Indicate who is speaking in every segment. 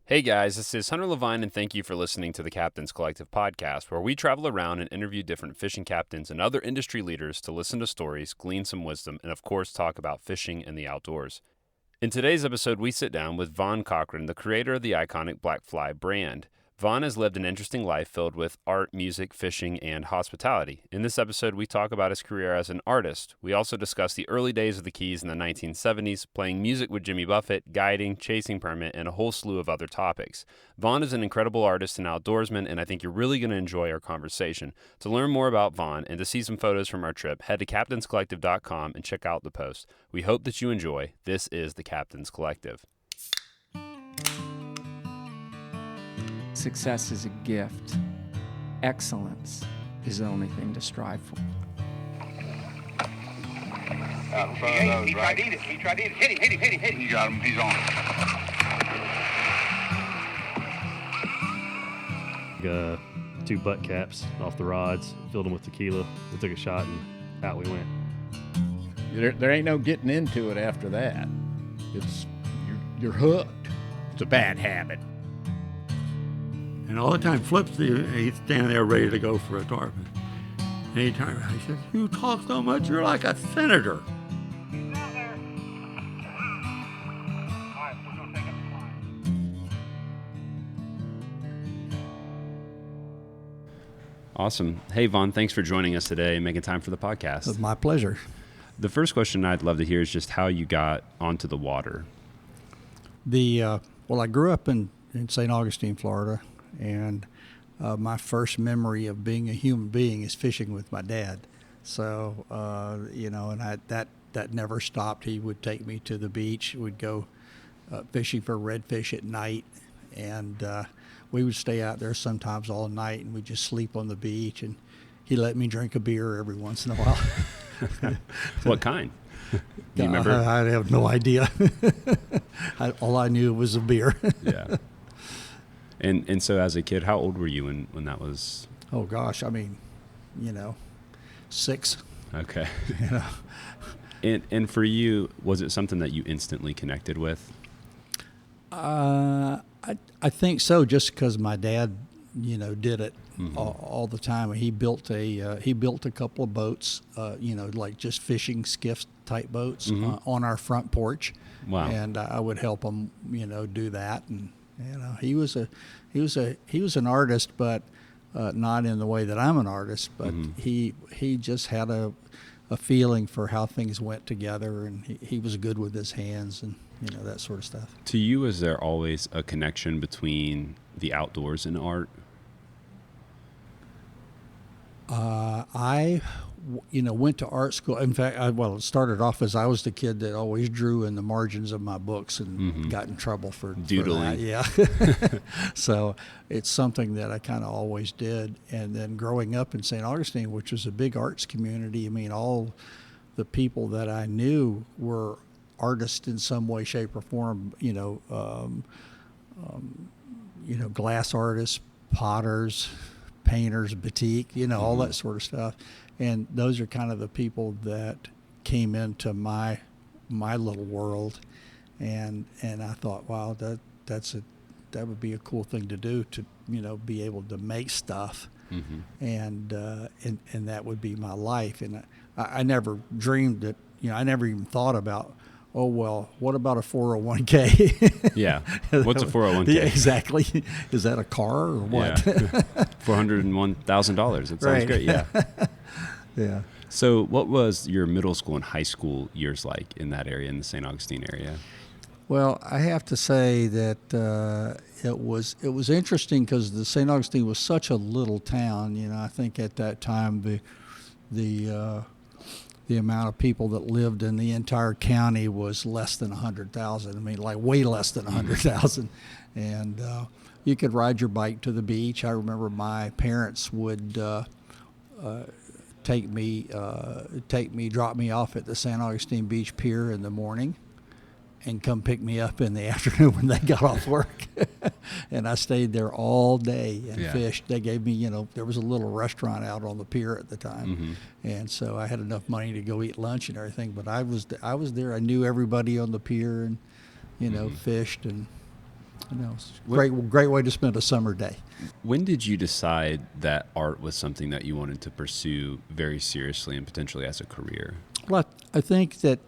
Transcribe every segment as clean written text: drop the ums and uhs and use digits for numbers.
Speaker 1: Hey guys, this is Hunter Levine, and thank you for listening to the Captain's Collective podcast, where we travel around and interview different fishing captains and other industry leaders to listen to stories, glean some wisdom, and of course talk about fishing and the outdoors. In today's episode, we sit down with Vaughn Cochran, the creator of the iconic Blackfly brand. Vaughn has lived an interesting life filled with art, music, fishing, and hospitality. In this episode, we talk about his career as an artist. We also discuss the early days of the Keys in the 1970s, playing music with Jimmy Buffett, guiding, chasing permit, and a whole slew of other topics. Vaughn is an incredible artist and outdoorsman, and I think you're really going to enjoy our conversation. To learn more about Vaughn and to see some photos from our trip, head to captainscollective.com and check out the post. We hope that you enjoy. This is the Captain's Collective.
Speaker 2: Success is a gift. Excellence is the only thing to strive for.
Speaker 3: Out in front of those, right? He tried to eat it. Hit him. You got him. He's on.
Speaker 4: 2 butt caps off the rods, filled them with tequila. We took a shot and out we went.
Speaker 5: There ain't no getting into it after that. You're hooked. It's a bad habit.
Speaker 6: And all the time Flip's he's standing there ready to go for a tarpon. Anytime he says, "You talk so much, you're like a senator."
Speaker 3: He's out there. All right, we're going to take up the line.
Speaker 1: Awesome. Hey, Vaughn, thanks for joining us today and making time for the podcast.
Speaker 7: It's my pleasure.
Speaker 1: The first question I'd love to hear is just how you got onto the water.
Speaker 7: Well, I grew up in St. Augustine, Florida, and my first memory of being a human being is fishing with my dad. So, and that never stopped. He would take me to the beach. We'd go fishing for redfish at night, and we would stay out there sometimes all night, and we'd just sleep on the beach, and he let me drink a beer every once in a while.
Speaker 1: What kind? Do you remember?
Speaker 7: I have no idea. All I knew was a beer.
Speaker 1: Yeah. And so as a kid, how old were you when that was?
Speaker 7: Oh, gosh. I mean, 6.
Speaker 1: Okay. And for you, was it something that you instantly connected with?
Speaker 7: I think so, just because my dad, did it all the time. He built a couple of boats, like just fishing skiff type boats on our front porch.
Speaker 1: Wow.
Speaker 7: And I would help him, do that. And he was an artist, but not in the way that I'm an artist. But he just had a feeling for how things went together, and he was good with his hands and that sort of stuff.
Speaker 1: To you, is there always a connection between the outdoors and art?
Speaker 7: I went to art school. In fact, it started off as I was the kid that always drew in the margins of my books and got in trouble for
Speaker 1: doodling.
Speaker 7: For that. Yeah. So it's something that I kind of always did. And then growing up in St. Augustine, which was a big arts community, I mean, all the people that I knew were artists in some way, shape, or form. Glass artists, potters, painters, batik, all that sort of stuff. And those are kind of the people that came into my little world, and I thought, wow, that would be a cool thing to do, to be able to make stuff, and that would be my life. And I never dreamed that, I never even thought about, oh, well, what about a 401k?
Speaker 1: Yeah. What's a 401k?
Speaker 7: Yeah, exactly. Is that a car or what?
Speaker 1: Yeah. $401,000. It sounds
Speaker 7: Right.
Speaker 1: great. Yeah.
Speaker 7: Yeah.
Speaker 1: So what was your middle school and high school years like in that area, in the St. Augustine area?
Speaker 7: Well, I have to say that it was interesting because the St. Augustine was such a little town. I think at that time the amount of people that lived in the entire county was less than 100,000. I mean, like way less than 100,000. And you could ride your bike to the beach. I remember my parents would drop me off at the St. Augustine Beach Pier in the morning and come pick me up in the afternoon when they got off work. And I stayed there all day and fished. They gave me, there was a little restaurant out on the pier at the time. And so I had enough money to go eat lunch and everything. But I was there. I knew everybody on the pier and, fished. And You know, it's a great way to spend a summer day.
Speaker 1: When did you decide that art was something that you wanted to pursue very seriously and potentially as a career?
Speaker 7: Well, I think that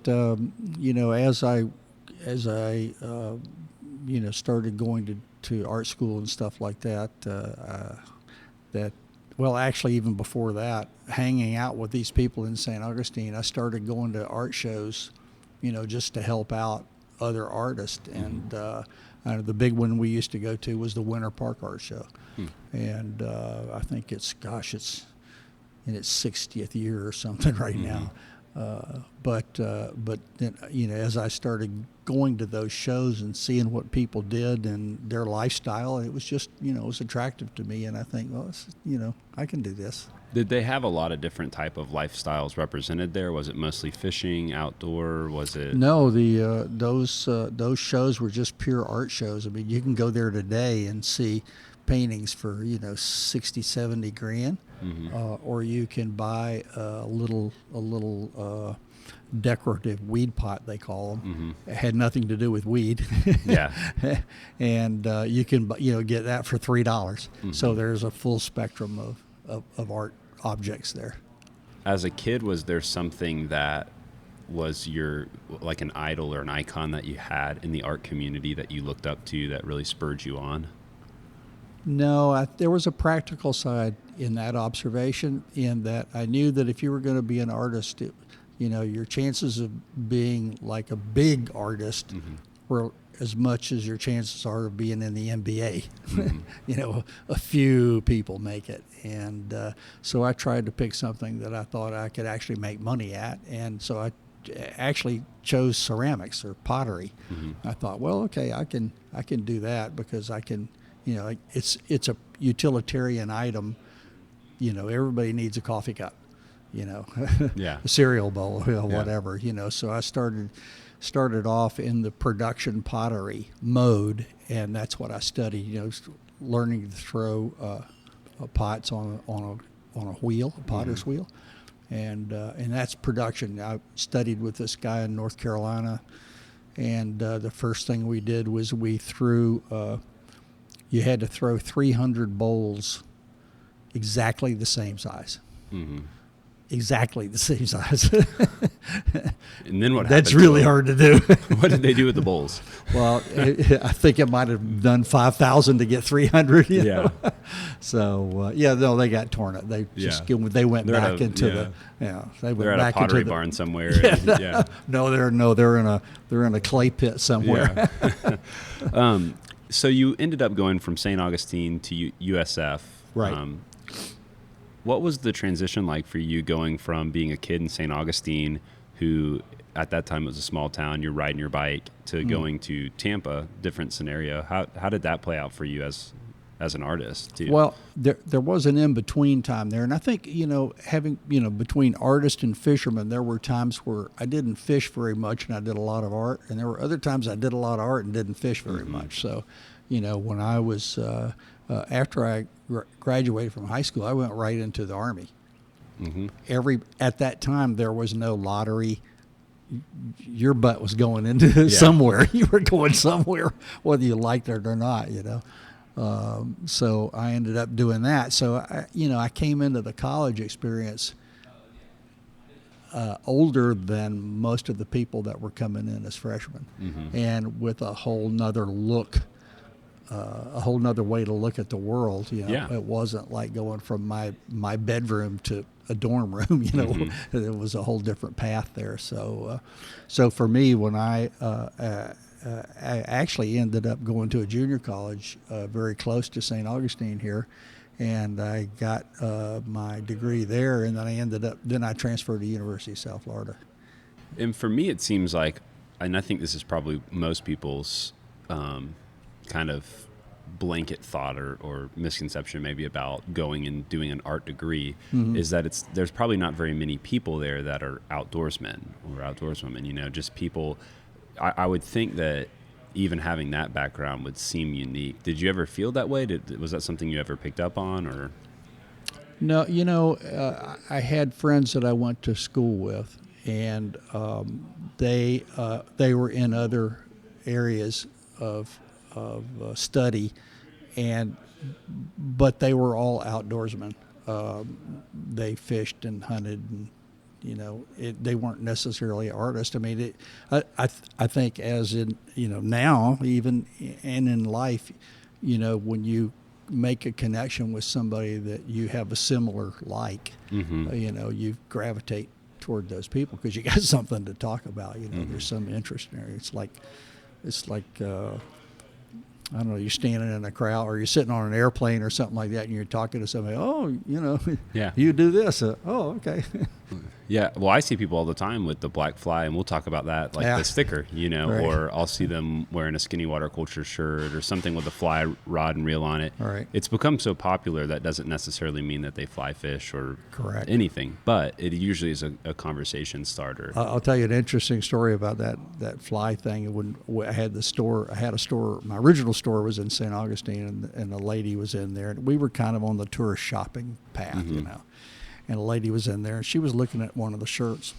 Speaker 7: you know, as I you know, started going to art school and stuff like that, well, actually, even before that, hanging out with these people in St. Augustine, I started going to art shows, you know, just to help out other artists. And the big one we used to go to was the Winter Park Art Show. And I think it's in its 60th year or something right now. But then, you know, as I started going to those shows and seeing what people did and their lifestyle, it was just, you know, it was attractive to me. And I think, well, you know, I can do this.
Speaker 1: Did they have a lot of different type of lifestyles represented there? Was it mostly fishing, outdoor? Was it?
Speaker 7: No, those shows were just pure art shows. I mean, you can go there today and see paintings for, you know, 60, 70 grand. Or you can buy a little decorative weed pot, they call them. It had nothing to do with weed.
Speaker 1: Yeah.
Speaker 7: And you can, you know, get that for $3. So there's a full spectrum of art objects there.
Speaker 1: As a kid, was there something that was like an idol or an icon that you had in the art community that you looked up to that really spurred you on?
Speaker 7: No, there was a practical side in that observation, in that I knew that if you were going to be an artist, you know, your chances of being like a big artist were as much as your chances are of being in the NBA. You know, a few people make it. And so I tried to pick something that I thought I could actually make money at. And so I actually chose ceramics or pottery. I thought, well, okay, I can do that because I can, you know, it's a utilitarian item. You know, everybody needs a coffee cup, you know, a cereal bowl, you know, whatever, you know. So I started off in the production pottery mode, and that's what I studied, you know, learning to throw pots on a wheel, a potter's wheel. And that's production. I studied with this guy in North Carolina, and the first thing we did was we threw, you had to throw 300 bowls exactly the same size. Exactly the same size.
Speaker 1: And then what happened?
Speaker 7: That's really hard to do.
Speaker 1: What did they do with the bowls?
Speaker 7: Well, I think it might have done 5,000 to get 300. You know? So no, they got torn up. They just they went back into the they went
Speaker 1: they're
Speaker 7: back
Speaker 1: at a pottery
Speaker 7: into the
Speaker 1: barn somewhere.
Speaker 7: No, they're in a clay pit somewhere.
Speaker 1: So you ended up going from St. Augustine to USF.
Speaker 7: Right.
Speaker 1: What was the transition like for you going from being a kid in St. Augustine, who at that time was a small town, you're riding your bike, to going to Tampa, different scenario? How did that play out for you as an artist too?
Speaker 7: Well, there was an in-between time there. And I think, you know, having, you know, between artist and fisherman, there were times where I didn't fish very much and I did a lot of art. And there were other times I did a lot of art and didn't fish very much. So, you know, when I was, after I graduated from high school, I went right into the Army. At that time, there was no lottery. Your butt was going into somewhere. You were going somewhere, whether you liked it or not, you know. So I ended up doing that. So, I came into the college experience older than most of the people that were coming in as freshmen, and with a whole nother look, a whole nother way to look at the world. You know, it wasn't like going from my bedroom to a dorm room. You know, it was a whole different path there. So, so for me, when I actually ended up going to a junior college very close to St. Augustine here, and I got my degree there, and then I transferred to University of South Florida.
Speaker 1: And for me, it seems like, and I think this is probably most people's kind of blanket thought or misconception maybe about going and doing an art degree, is that there's probably not very many people there that are outdoorsmen or outdoorswomen, you know, just people. I would think that even having that background would seem unique. Did you ever feel that way? Was that something you ever picked up on, or?
Speaker 7: No, you know, I had friends that I went to school with, and they were in other areas of study, but they were all outdoorsmen. They fished and hunted, and they weren't necessarily artists. I mean, I think as in now even and in life, when you make a connection with somebody that you have a similar like, you gravitate toward those people because you got something to talk about. There's some interest there. It's like I don't know, you're standing in a crowd or you're sitting on an airplane or something like that and you're talking to somebody,
Speaker 1: Yeah.
Speaker 7: you do this. Okay.
Speaker 1: Yeah, well, I see people all the time with the Blackfly, and we'll talk about that, like the sticker,
Speaker 7: Right.
Speaker 1: or I'll see them wearing a Skinny Water Culture shirt or something with a fly rod and reel on it.
Speaker 7: Right.
Speaker 1: It's become so popular that doesn't necessarily mean that they fly fish or
Speaker 7: Correct.
Speaker 1: anything, but it usually is a conversation starter.
Speaker 7: I'll tell you an interesting story about that fly thing. When I had a store, my original store was in St. Augustine, and a lady was in there, and we were kind of on the tourist shopping path, and a lady was in there, and she was looking at one of the shirts,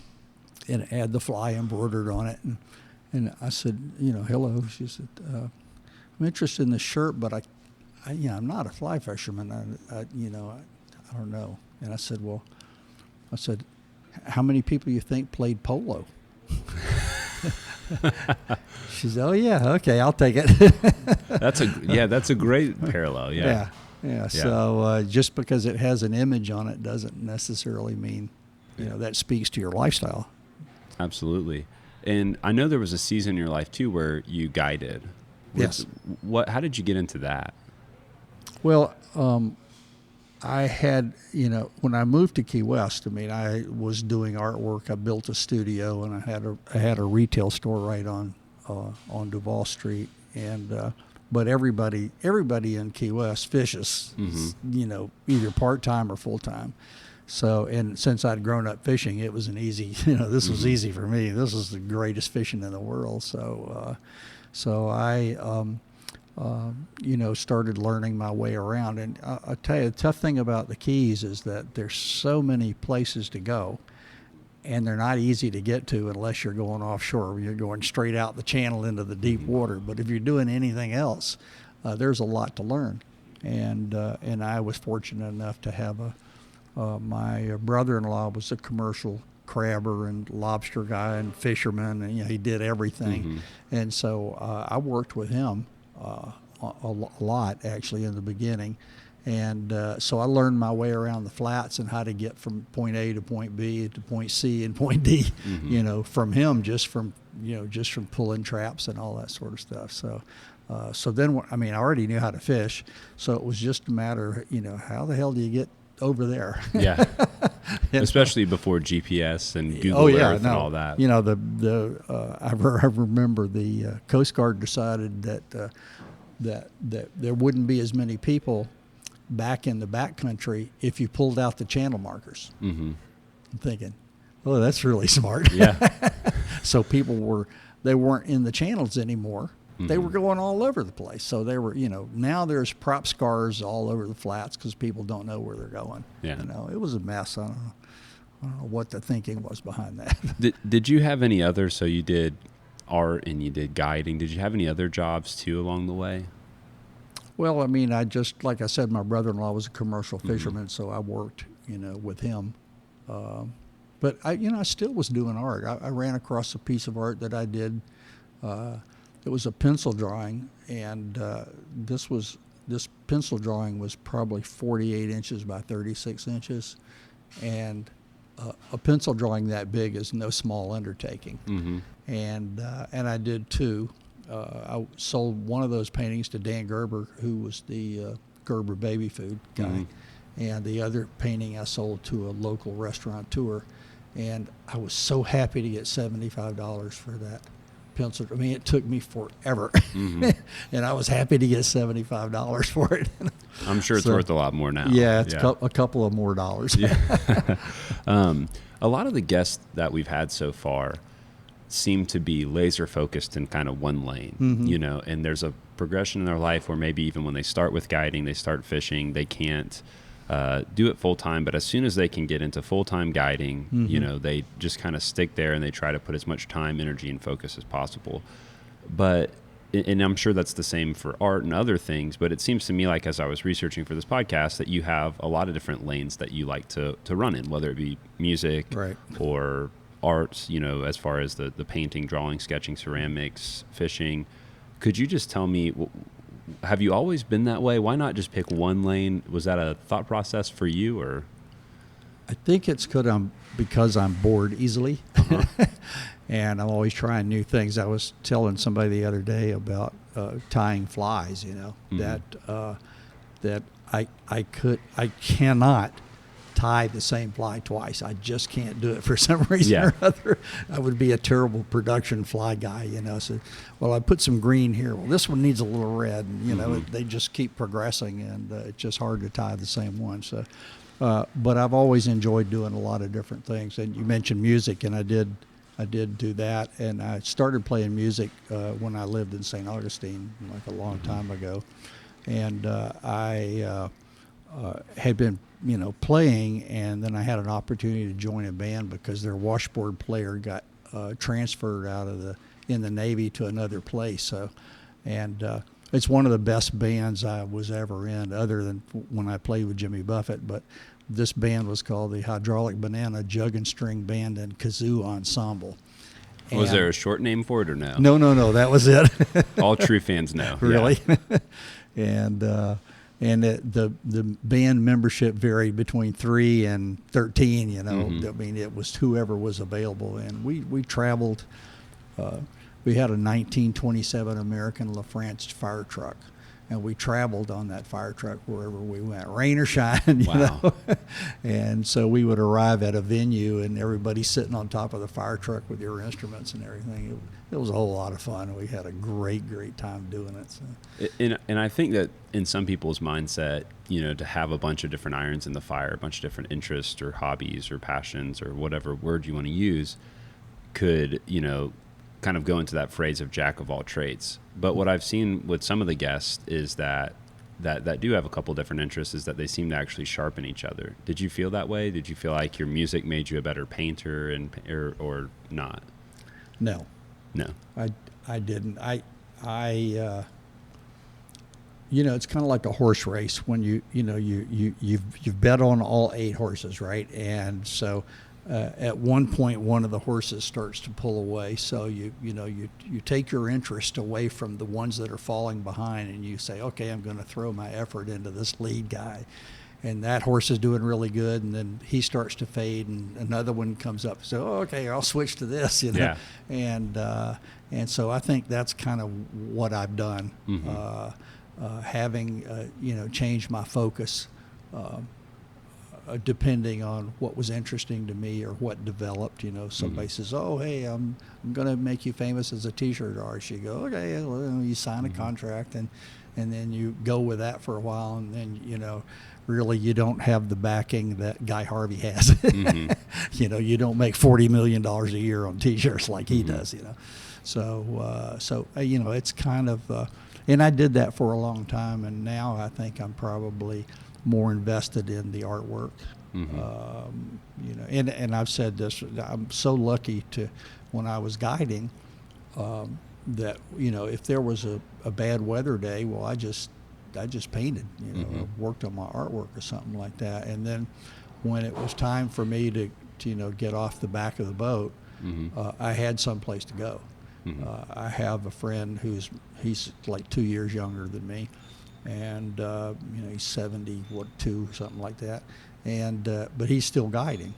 Speaker 7: and it had the fly embroidered on it, and I said, hello. She said, I'm interested in this shirt, but I'm not a fly fisherman. I don't know. And I said, how many people you think played polo? She said, oh yeah, okay, I'll take it.
Speaker 1: That's a great parallel.
Speaker 7: Yeah. So just because it has an image on it doesn't necessarily mean, that speaks to your lifestyle.
Speaker 1: Absolutely. And I know there was a season in your life too where you guided.
Speaker 7: Yes.
Speaker 1: How did you get into that?
Speaker 7: Well, I had, when I moved to Key West, I was doing artwork. I built a studio, and I had a retail store right on Duval Street, and but everybody in Key West fishes, either part-time or full-time. So, and since I'd grown up fishing, it was an easy, this was easy for me. This is the greatest fishing in the world. So I, started learning my way around. And I'll tell you, the tough thing about the Keys is that there's so many places to go, and they're not easy to get to unless you're going offshore. You're going straight out the channel into the deep water. But if you're doing anything else, there's a lot to learn. And I was fortunate enough to have my brother-in-law was a commercial crabber and lobster guy and fisherman, and he did everything. And so I worked with him a lot actually in the beginning. And so I learned my way around the flats and how to get from point A to point B to point C and point D, from him, just from pulling traps and all that sort of stuff. So then, I already knew how to fish. So it was just a matter, how the hell do you get over there?
Speaker 1: Yeah. Especially before GPS and Google Earth and all that.
Speaker 7: I remember the Coast Guard decided that there wouldn't be as many people back in the backcountry if you pulled out the channel markers. I'm thinking, oh, that's really smart.
Speaker 1: Yeah.
Speaker 7: So people they weren't in the channels anymore. They were going all over the place. So they were, now there's prop scars all over the flats because people don't know where they're going.
Speaker 1: Yeah.
Speaker 7: It was a mess. I don't know what the thinking was behind that.
Speaker 1: Did you have any other, so you did art and you did guiding, did you have any other jobs too along the way?
Speaker 7: Well, I just, like I said, my brother-in-law was a commercial fisherman, so I worked, with him. But I still was doing art. I ran across a piece of art that I did. It was a pencil drawing, and this pencil drawing was probably 48 inches by 36 inches, and a pencil drawing that big is no small undertaking. And I did two. I sold one of those paintings to Dan Gerber, who was the Gerber baby food guy, and the other painting I sold to a local restaurateur, and I was so happy to get $75 for that pencil. It took me forever, and I was happy to get $75 for it.
Speaker 1: I'm sure it's worth a lot more now.
Speaker 7: Yeah, it's a couple of more dollars.
Speaker 1: A lot of the guests that we've had so far seem to be laser focused in kind of one lane, and there's a progression in their life where maybe even when they start with guiding, they start fishing, they can't do it full time, but as soon as they can get into full-time guiding, they just kind of stick there and they try to put as much time, energy, and focus as possible. But and I'm sure that's the same for art and other things, but it seems to me like, as I was researching for this podcast, that you have a lot of different lanes that you like to run in, whether it be music
Speaker 7: Right.
Speaker 1: or arts, as far as the painting, drawing, sketching, ceramics, fishing. Could you just tell me, have you always been that way? Why not just pick one lane? Was that a thought process for you, or?
Speaker 7: I think it's because I'm bored easily.
Speaker 1: Uh-huh.
Speaker 7: And I'm always trying new things. I was telling somebody the other day about tying flies,
Speaker 1: Mm-hmm.
Speaker 7: that I cannot tie the same fly twice. I just can't do it for some reason or other. I would be a terrible production fly guy, So, well, I put some green here. Well, this one needs a little red. And, they just keep progressing, and it's just hard to tie the same one. So, but I've always enjoyed doing a lot of different things. And you mentioned music, and I did do that, and I started playing music when I lived in St. Augustine, like a long time ago, and I had been, playing, and then I had an opportunity to join a band because their washboard player got transferred in the Navy to another place. So, and it's one of the best bands I was ever in, other than when I played with Jimmy Buffett, but. This band was called the Hydraulic Banana Jug and String Band and Kazoo Ensemble.
Speaker 1: Was there a short name for it or no?
Speaker 7: No, that was it.
Speaker 1: All true fans know.
Speaker 7: Really? Yeah. And the band membership varied between 3 and 13,
Speaker 1: Mm-hmm.
Speaker 7: I mean, it was whoever was available. And we traveled. We had a 1927 American LaFrance fire truck. And we traveled on that fire truck wherever we went, rain or shine, you know. And so we would arrive at a venue, and everybody's sitting on top of the fire truck with your instruments and everything. It was a whole lot of fun. We had a great time doing it. So.
Speaker 1: And I think that in some people's mindset, to have a bunch of different irons in the fire, a bunch of different interests or hobbies or passions or whatever word you want to use, could, kind of go into that phrase of jack of all trades. But what I've seen with some of the guests is that do have a couple different interests, is that they seem to actually sharpen each other. Did you feel that way? Did you feel like your music made you a better painter or not?
Speaker 7: No. I didn't. It's kind of like a horse race when you've bet on all 8 horses, right? And so at one point, one of the horses starts to pull away. So you take your interest away from the ones that are falling behind, and you say, okay, I'm going to throw my effort into this lead guy. And that horse is doing really good, and then he starts to fade, and another one comes up. So, okay, I'll switch to this,
Speaker 1: Yeah.
Speaker 7: And so I think that's kind of what I've done, having changed my focus, depending on what was interesting to me or what developed. Somebody says, "Oh, hey, I'm going to make you famous as a T-shirt artist." You go, "Okay," well, you sign a contract, and then you go with that for a while, and then really you don't have the backing that Guy Harvey has. You don't make $40 million a year on T-shirts like he does. So it's kind of, and I did that for a long time, and now I think I'm probably more invested in the artwork. And I've said this, I'm so lucky when I was guiding, that if there was a bad weather day, well, I just painted, worked on my artwork or something like that. And then when it was time for me to get off the back of the boat, I had someplace to go. I have a friend he's like 2 years younger than me, and he's 72, something like that, and but he's still guiding,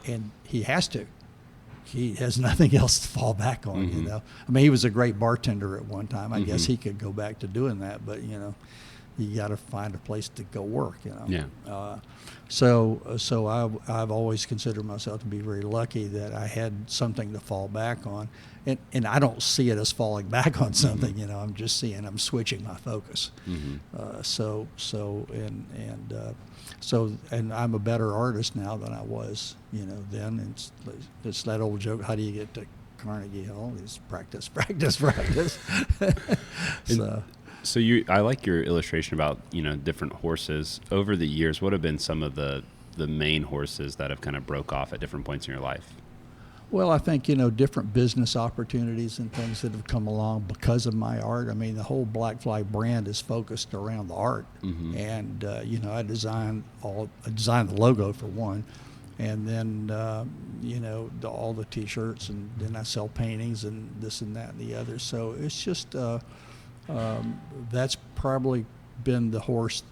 Speaker 7: and he has nothing else to fall back on. I mean, he was a great bartender at one time. I guess he could go back to doing that, but you got to find a place to go work. So I've always considered myself to be very lucky that I had something to fall back on, and I don't see it as falling back on something. I'm just seeing I'm switching my focus. And I'm a better artist now than I was then. It's that old joke: how do you get to Carnegie Hall? It's practice.
Speaker 1: So I like your illustration about different horses. Over the years, what have been some of the main horses that have kind of broke off at different points in your life?
Speaker 7: Well, I think, different business opportunities and things that have come along because of my art. I mean, the whole Blackfly brand is focused around the art. And, I designed the logo for one. And then, all the T-shirts, and then I sell paintings and this and that and the other. So it's just, that's probably been the horse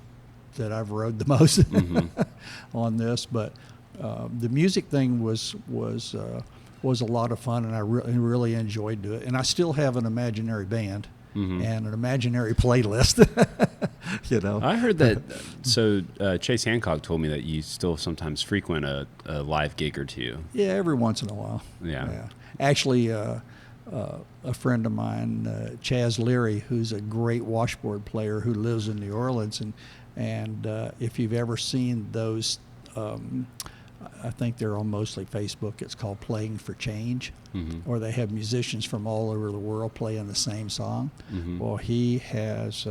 Speaker 7: that I've rode the most on this. But the music thing was a lot of fun, and I really enjoyed doing it. And I still have an imaginary band and an imaginary playlist.
Speaker 1: I heard that. So Chase Hancock told me that you still sometimes frequent a live gig or two.
Speaker 7: Yeah, every once in a while.
Speaker 1: Yeah.
Speaker 7: Actually, a friend of mine, Chaz Leary, who's a great washboard player who lives in New Orleans, and if you've ever seen those, I think they're on mostly Facebook. It's called Playing for Change, or they have musicians from all over the world playing the same song. Well, he has.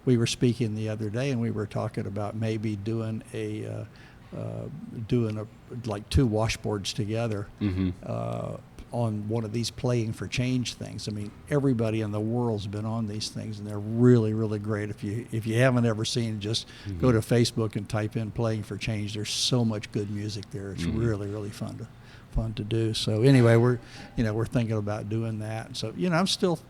Speaker 7: We were speaking the other day, and we were talking about maybe doing like two washboards together on one of these Playing for Change things. I mean, everybody in the world's been on these things, and they're really, really great. If you haven't ever seen, just go to Facebook and type in Playing for Change. There's so much good music there. It's really, really fun to do. So anyway, we're thinking about doing that. So I'm still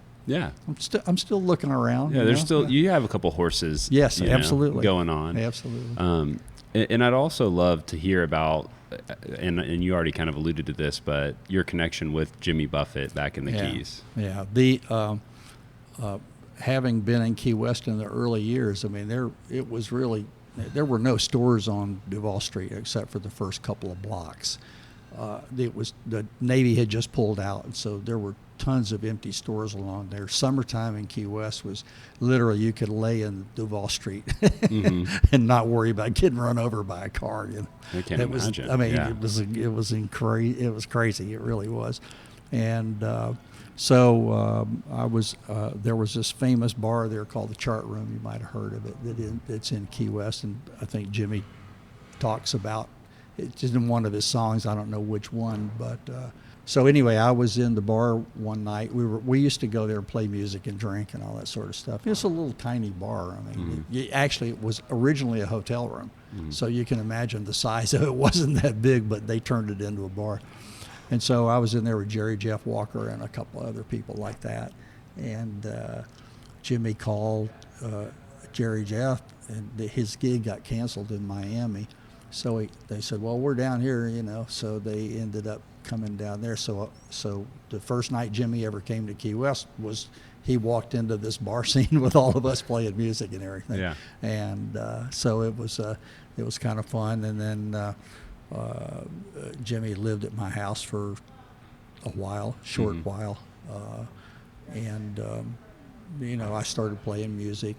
Speaker 7: looking around.
Speaker 1: Yeah, there's still you have a couple horses.
Speaker 7: Yes, absolutely
Speaker 1: going on.
Speaker 7: Absolutely.
Speaker 1: And I'd also love to hear about, and you already kind of alluded to this, but your connection with Jimmy Buffett back in the Keys.
Speaker 7: Yeah, the having been in Key West in the early years, I mean, there were no stores on Duval Street except for the first couple of blocks. The Navy had just pulled out, and so there were tons of empty stores along there. Summertime in Key West was literally you could lay in Duval Street and not worry about getting run over by a car.
Speaker 1: I can't imagine.
Speaker 7: I mean, it was crazy. It really was. And so there was this famous bar there called the Chart Room. You might have heard of it. It's in Key West, and I think Jimmy talks about it's in one of his songs. I don't know which one, but so anyway, I was in the bar one night. We used to go there and play music and drink and all that sort of stuff. It's a little tiny bar. I mean, actually, it was originally a hotel room, so you can imagine the size of it. Wasn't that big, but they turned it into a bar. And so I was in there with Jerry Jeff Walker and a couple of other people like that. And Jimmy called Jerry Jeff, and his gig got canceled in Miami. So they said, well, we're down here, So they ended up coming down there. So the first night Jimmy ever came to Key West was he walked into this bar scene with all of us playing music and everything. Yeah. And so it was kind of fun. And then Jimmy lived at my house for a while, short while. And I started playing music.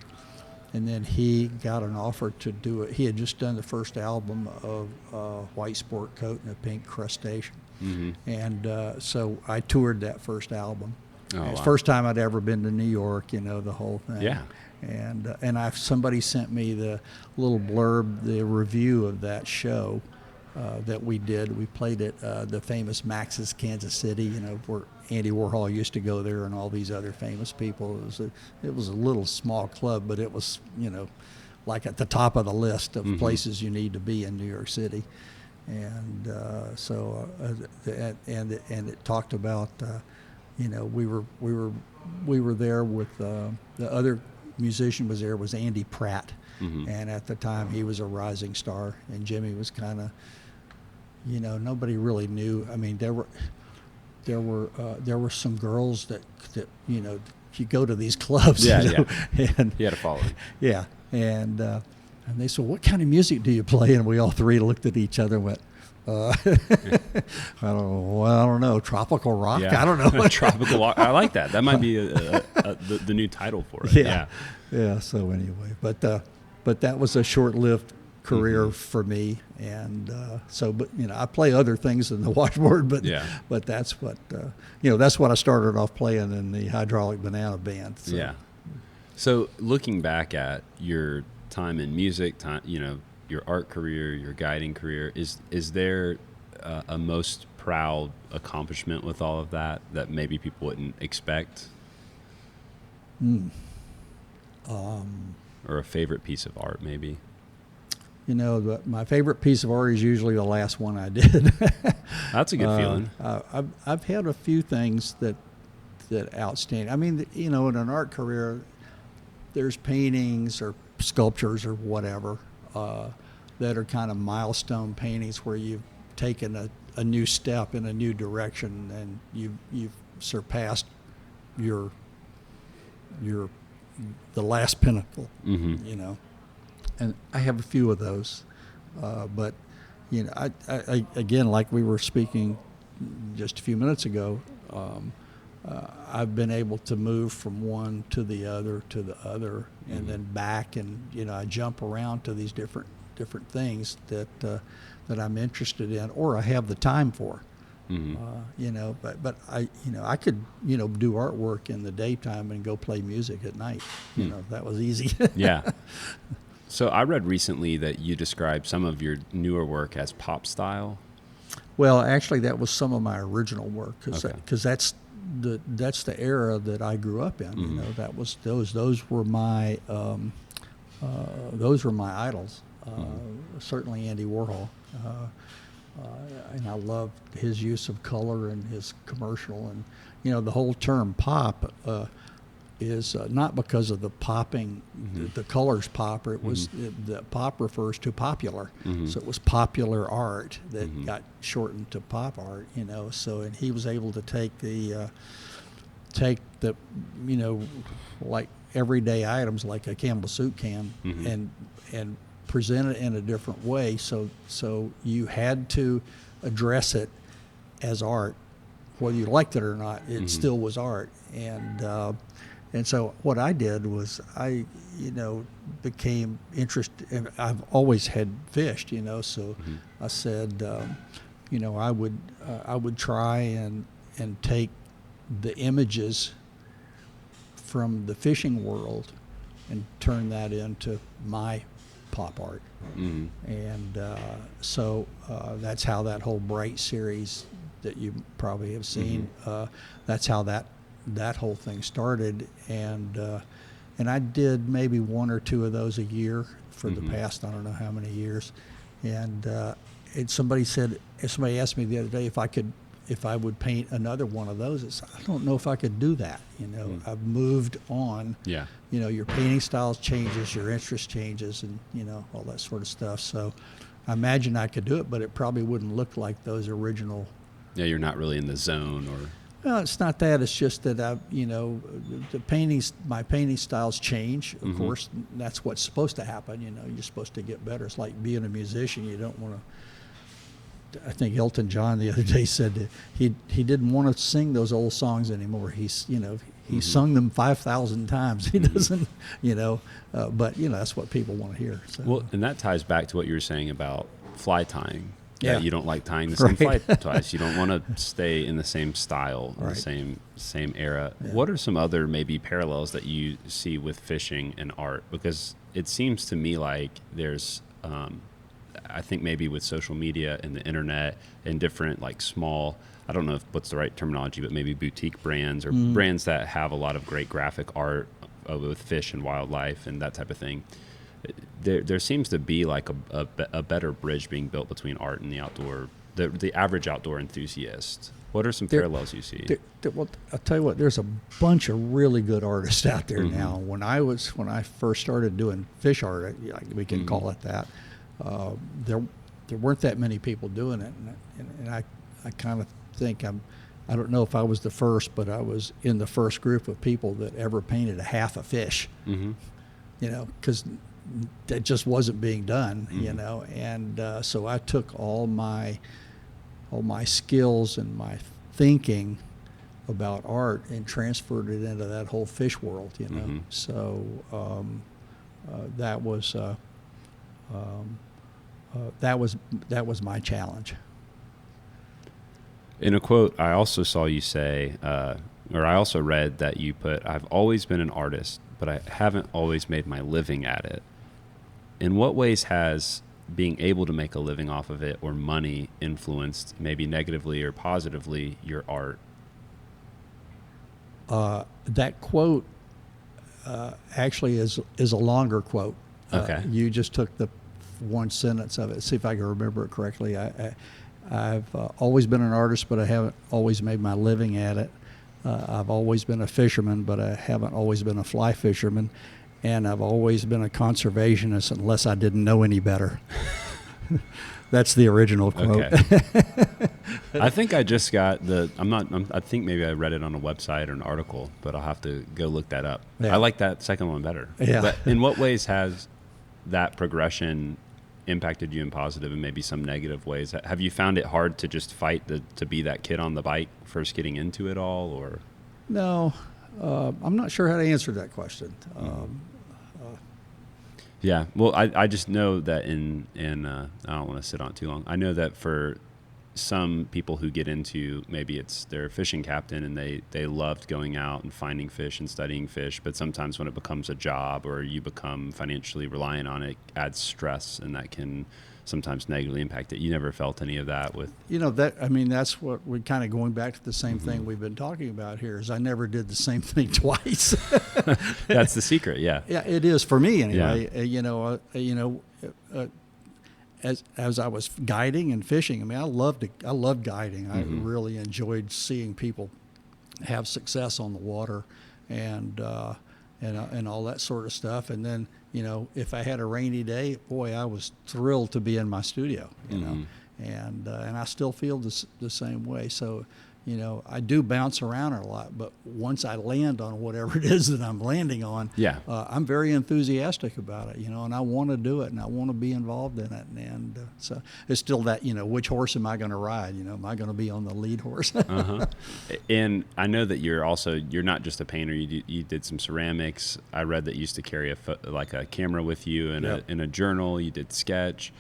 Speaker 7: And then he got an offer to do it. He had just done the first album of White Sport Coat and a Pink Crustacean. And so I toured that first album. It's the first time I'd ever been to New York, the whole thing.
Speaker 1: Yeah.
Speaker 7: And somebody sent me the little blurb, the review of that show that we did. We played at the famous Max's Kansas City, where Andy Warhol used to go there and all these other famous people. It was a little small club, but it was, like at the top of the list of places you need to be in New York City. And and it talked about, we were there with the other musician was Andy Pratt, and at the time he was a rising star, and Jimmy was kind of, nobody really knew. I mean, there were some girls that you go to these clubs,
Speaker 1: and
Speaker 7: you
Speaker 1: had to follow them.
Speaker 7: Yeah, and they said, "What kind of music do you play?" And we all three looked at each other and went, I don't know, tropical rock.
Speaker 1: Yeah.
Speaker 7: I don't know.
Speaker 1: Tropical rock. I like that. That might be the new title for it.
Speaker 7: Yeah. So anyway, but that was a short-lived career for me, and but I play other things than the washboard, but that's what that's what I started off playing in the Hydraulic Banana Band. So.
Speaker 1: Yeah. So looking back at your time in music, your art career, your guiding career, is there a most proud accomplishment with all of that maybe people wouldn't expect? Or a favorite piece of art, maybe?
Speaker 7: My favorite piece of art is usually the last one I did.
Speaker 1: That's a good feeling.
Speaker 7: I've had a few things that outstand. I mean, in an art career, there's paintings or sculptures or whatever that are kind of milestone paintings where you've taken a new step in a new direction and you've surpassed the last pinnacle. And I have a few of those, but I again, like we were speaking just a few minutes ago, I've been able to move from one to the other and then back, and I jump around to these different things that I'm interested in or I have the time for. But I could do artwork in the daytime and go play music at night. That was easy.
Speaker 1: Yeah. So I read recently that you described some of your newer work as pop style.
Speaker 7: Well, actually, that was some of my original work because that's the era that I grew up in. That was those were my idols. Certainly Andy Warhol, and I loved his use of color and his commercial, and the whole term pop is not because of the popping, the colors pop. It was the pop refers to popular, so it was popular art that got shortened to pop art. So and he was able to take the like everyday items like a Campbell soup can and present it in a different way. So you had to address it as art, whether you liked it or not. It still was art, and so what I did was I became interested. And I've always had fished, so I said, I would try and take the images from the fishing world and turn that into my pop art. And so that's how that whole Bright series that you probably have seen, that's how that whole thing started. And I did maybe one or two of those a year for the past, I don't know how many years. And somebody asked me the other day if I would paint another one of those. I don't know if I could do that. I've moved on. Yeah. Your painting styles changes, your interest changes, and all that sort of stuff. So I imagine I could do it, but it probably wouldn't look like those original.
Speaker 1: Yeah, you're not really in the zone, or.
Speaker 7: Well, it's not that. It's just that my painting styles change. Of course, that's what's supposed to happen. You're supposed to get better. It's like being a musician. You don't want to. I think Elton John the other day said that he didn't want to sing those old songs anymore. He sung them 5,000 times. He doesn't, but that's what people want to hear. So.
Speaker 1: Well, and that ties back to what you were saying about fly tying.
Speaker 7: Yeah.
Speaker 1: You don't like tying the same fly twice. You don't want to stay in the same style, in the same era. Yeah. What are some other maybe parallels that you see with fishing and art? Because it seems to me like there's, I think maybe with social media and the internet and different like small, I don't know what's the right terminology, but maybe boutique brands or brands that have a lot of great graphic art with fish and wildlife and that type of thing. There seems to be like a better bridge being built between art and the average outdoor enthusiast. What are some parallels you see?
Speaker 7: Well, I'll tell you what. There's a bunch of really good artists out there now. When I first started doing fish art, we can call it that. There weren't that many people doing it, and I kind of think I don't know if I was the first, but I was in the first group of people that ever painted a half a fish. Because that just wasn't being done, and so I took all my skills and my thinking about art and transferred it into that whole fish world, So that was my challenge.
Speaker 1: In a quote, I also saw you say, or I also read that you put, "I've always been an artist, but I haven't always made my living at it." In what ways has being able to make a living off of it or money influenced maybe negatively or positively your art?
Speaker 7: That quote actually is a longer quote.
Speaker 1: Okay.
Speaker 7: You just took the one sentence of it. See if I can remember it correctly. I've always been an artist, but I haven't always made my living at it. I've always been a fisherman, but I haven't always been a fly fisherman. And I've always been a conservationist unless I didn't know any better. That's the original quote.
Speaker 1: Okay. I think I just got I think maybe I read it on a website or an article, but I'll have to go look that up.
Speaker 7: Yeah.
Speaker 1: I like that second one better.
Speaker 7: Yeah.
Speaker 1: But in what ways has that progression impacted you in positive and maybe some negative ways? Have you found it hard to just fight to be that kid on the bike first getting into it all, or?
Speaker 7: No, I'm not sure how to answer that question.
Speaker 1: Yeah, well, I just know that in I don't want to sit on it too long. I know that for some people who get into, maybe it's their fishing captain and they loved going out and finding fish and studying fish, but sometimes when it becomes a job or you become financially reliant on it adds stress, and that can sometimes negatively impact it. You never felt any of that with?
Speaker 7: That's what we're kind of going back to the same thing we've been talking about here, is I never did the same thing twice.
Speaker 1: That's the secret. Yeah.
Speaker 7: Yeah, it is for me anyway. Yeah. As I was guiding and fishing, I loved guiding. I really enjoyed seeing people have success on the water, and all that sort of stuff. And then, if I had a rainy day, boy, I was thrilled to be in my studio, you know, and I still feel the same way. So, I do bounce around a lot, but once I land on whatever it is that I'm landing on, I'm very enthusiastic about it, and I want to do it, and I want to be involved in it. And so it's still that, which horse am I going to ride? Am I going to be on the lead horse?
Speaker 1: And I know that you're not just a painter. You did some ceramics. I read that you used to carry a camera with you and in a journal. You did sketch.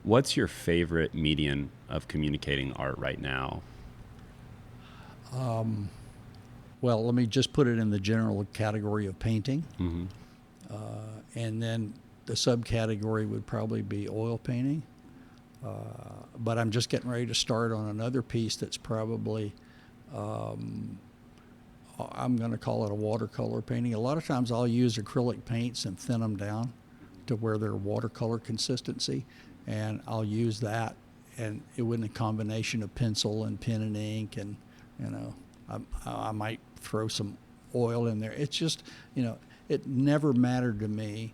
Speaker 1: What's your favorite medium of communicating art right now?
Speaker 7: Well, let me just put it in the general category of painting. And then the subcategory would probably be oil painting. But I'm just getting ready to start on another piece that's probably, I'm going to call it a watercolor painting. A lot of times I'll use acrylic paints and thin them down to where they're watercolor consistency. And I'll use that, and it would in a combination of pencil and pen and ink, and I might throw some oil in there. It's just, it never mattered to me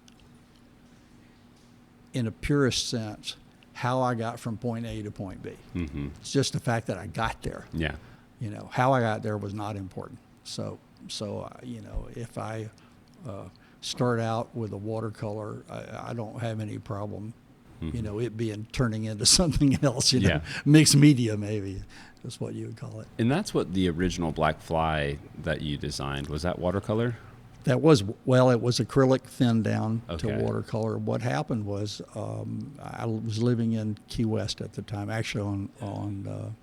Speaker 7: in a purest sense how I got from point A to point B. It's just the fact that I got there.
Speaker 1: Yeah.
Speaker 7: How I got there was not important. So if I start out with a watercolor, I don't have any problem, it being turning into something else, mixed media maybe. That's what you would call it.
Speaker 1: And that's what the original Blackfly that you designed, was that watercolor?
Speaker 7: That was, it was acrylic thinned down to watercolor. What happened was I was living in Key West at the time, actually on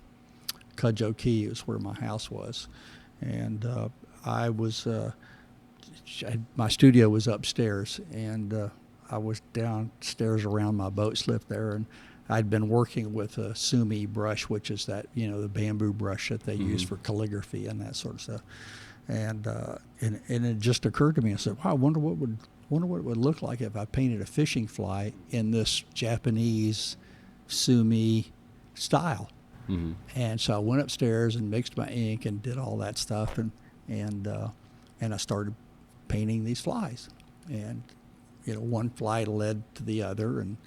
Speaker 7: Cudjoe Key is where my house was. And I was, my studio was upstairs, and I was downstairs around my boat slip there, and I'd been working with a sumi brush, which is that, the bamboo brush that they use for calligraphy and that sort of stuff. And it just occurred to me, I said, wow, I wonder what it would look like if I painted a fishing fly in this Japanese sumi style. And so I went upstairs and mixed my ink and did all that stuff, and I started painting these flies. And one fly led to the other, and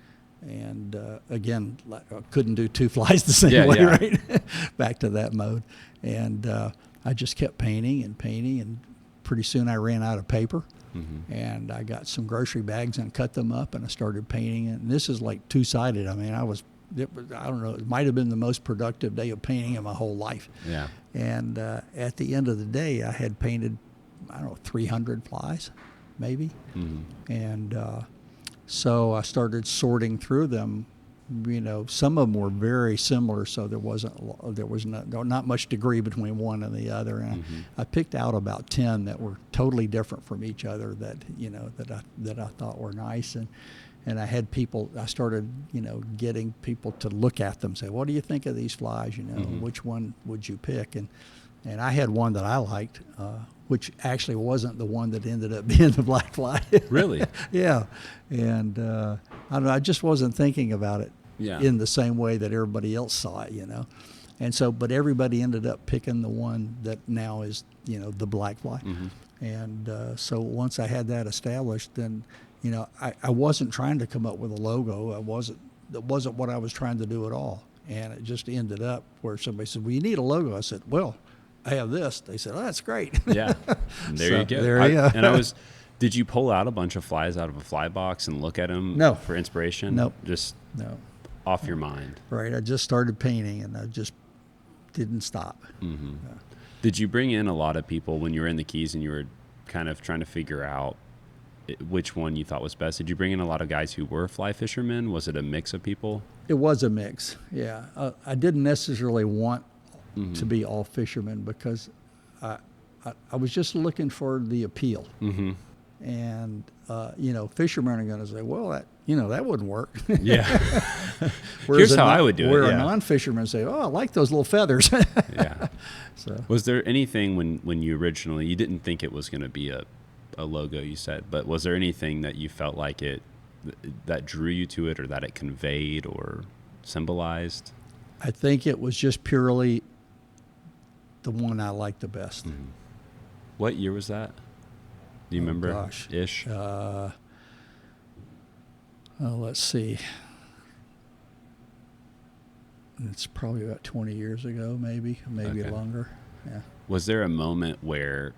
Speaker 7: again, I couldn't do two flies the same way, right? Back to that mode. And I just kept painting, and pretty soon I ran out of paper. And I got some grocery bags and cut them up, and I started painting it. And this is like two-sided. I don't know, it might have been the most productive day of painting in my whole life.
Speaker 1: Yeah.
Speaker 7: And at the end of the day, I had painted, 300 flies, maybe. And so I started sorting through them. Some of them were very similar, so there was not much degree between one and the other. And I picked out about 10 that were totally different from each other that I thought were nice. and I had people. I started, getting people to look at them, say, "What do you think of these flies? Which one would you pick?" And I had one that I liked, which actually wasn't the one that ended up being the Blackfly.
Speaker 1: Really?
Speaker 7: Yeah, and I don't know. I just wasn't thinking about it in the same way that everybody else saw it, And so, but everybody ended up picking the one that now is, the Blackfly. And so once I had that established, then, I wasn't trying to come up with a logo. That wasn't what I was trying to do at all. And it just ended up where somebody said, "Well, you need a logo." I said, "Well, I have this." They said, "Oh, that's great."
Speaker 1: Yeah. And there you go.
Speaker 7: There you go.
Speaker 1: And did you pull out a bunch of flies out of a fly box and look at them for inspiration?
Speaker 7: Nope.
Speaker 1: Just
Speaker 7: No.
Speaker 1: off your mind.
Speaker 7: Right. I just started painting, and I just didn't stop.
Speaker 1: Did you bring in a lot of people when you were in the Keys and you were kind of trying to figure out which one you thought was best? Did you bring in a lot of guys who were fly fishermen? Was it a mix of people?
Speaker 7: It was a mix, yeah. I didn't necessarily want to be all fishermen because I was just looking for the appeal. And, fishermen are going to say, "Well, that wouldn't work."
Speaker 1: Yeah. Here's how I would do it.
Speaker 7: Where a non-fisherman say, "Oh, I like those little feathers."
Speaker 1: Yeah.
Speaker 7: So
Speaker 1: was there anything when you originally, you didn't think it was going to be a logo, you said, but was there anything that you felt like that drew you to it, or that it conveyed or symbolized?
Speaker 7: I think it was just purely the one I liked the best.
Speaker 1: What year was that? Do you remember?
Speaker 7: Gosh.
Speaker 1: Ish?
Speaker 7: Let's see. It's probably about 20 years ago, maybe
Speaker 1: Okay.
Speaker 7: longer. Yeah.
Speaker 1: Was there a moment where